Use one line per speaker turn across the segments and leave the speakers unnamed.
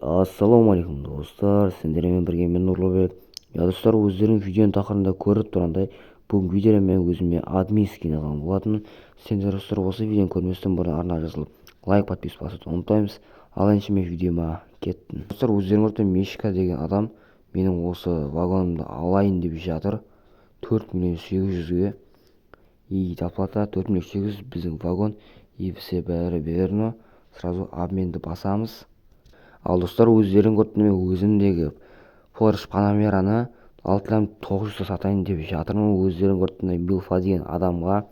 Ассалаумағалейкум достар, сендермен бірге мен Нұрлыбек. Достар, өздерің видеоның тақырыбында көріп тұрғандай, бүгінгі видеода мен өзіме админ скин алған болатынмын. Сендер достар осы видеоны көрместен бұрын арнаға жазылып, лайк, подписка басуды ұмытпаймыз. Ал енді мен видеома кеттім. Достар, өздерің көрген Мишка деген адам менің осы вагонымды алайын деп жатыр. 4.800.000-ге доплата 4.800.000 біздің вагон, и все бәрі верно. Сразу обменді басамыз. Ал достар, өздерің көрген өзімдегі Porsche Panamera'ны 6.900 сатайын деп жатырмын. Өздерің көрген Милфа деген адамға,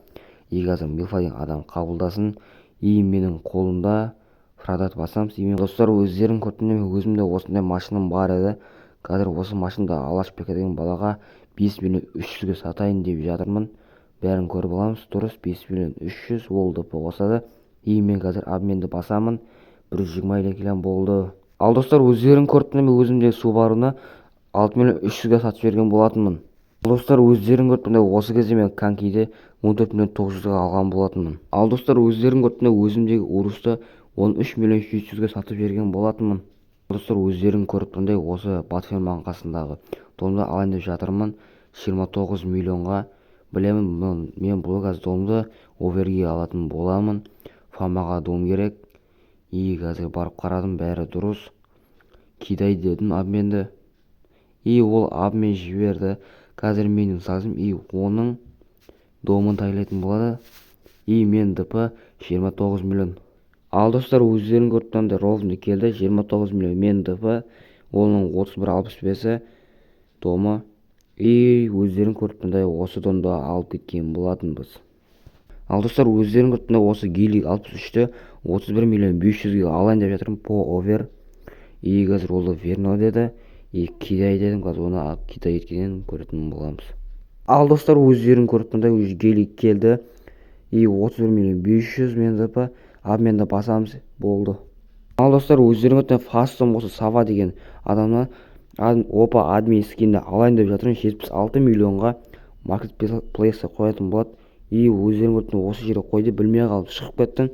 қазір Милфа деген адам қабылдасын, и менің қолымда продать басамыз. Достар, өздерің көрген өзімде осындай машинам бар еді. Қазір осы машинада Алашбек деген балаға 5.300.000-ге сатайын деп жатырмын. Бәрін көріп аламыз. Дұрыс, 5.300.000 ол ДП қосады. И мен қазір обменді басамын. 120 лекелем болды. Ал достар, өздерің көрген өзімде Subaru'ны 6.300.000-ге сатып берген болатынмын. Достар, өздерің көрген осы кезде мен конькиді 14.900.000-ге алған болатынмын. Ал достар, өздерің көрген өзімдегі Urus'ты 13.700.000-ге сатып берген болатынмын. Достар, өздерің көріп тұрғандай осы Батферманың қасындағы домды алайын деп жатырмын 29 миллионға. Білемін, мен бұл қазір домды оверге алатын боламын. Фамаға дом керек. И қазір барып қарадым, бәрі дұрыс. Кидай дедім обменді. И ол обмен жіберді. Қазір менің сазым и оның домын тайлайтын болады. И мен ДП 29 миллион. Ал достар, өздерің көргендей ровно келді 29 миллион мен ДП. Оның 31.65-і домы. И өздерің көргендей осы домды алып кеткен болатынбыз. Ал достар, өздерің көргендей осы Гелик 63-ті 31.500.000-ге алайын деп жатырмын по овер. И қазір ол верно деді. И кидай дедім, қазір оны кидай еткенін көретін боламыз. Ал достар, өздерің көргендей уже Гелик келді. И 31.500.000 мен ДП обменді басамыз, болды. Ал достар, өздерің көргендей фастом осы Сава деген адамнан опа админ скинді алайын деп жатырмын 76 миллионға маркетплейсқа қоятын болады. И өздерің көргендей осы жерге қойды, білмей қалып шығып кеттім.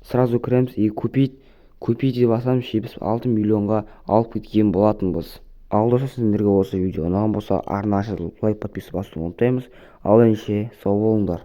Сразу кіреміз и купить басамыз 76 миллионға алып кеткен болатынбыз. Ал достар, сендерге осы видео ұнаған болса арнаға жазылып лайк, подписка басуды ұмытпаймыз. Ал енді сау болыңдар.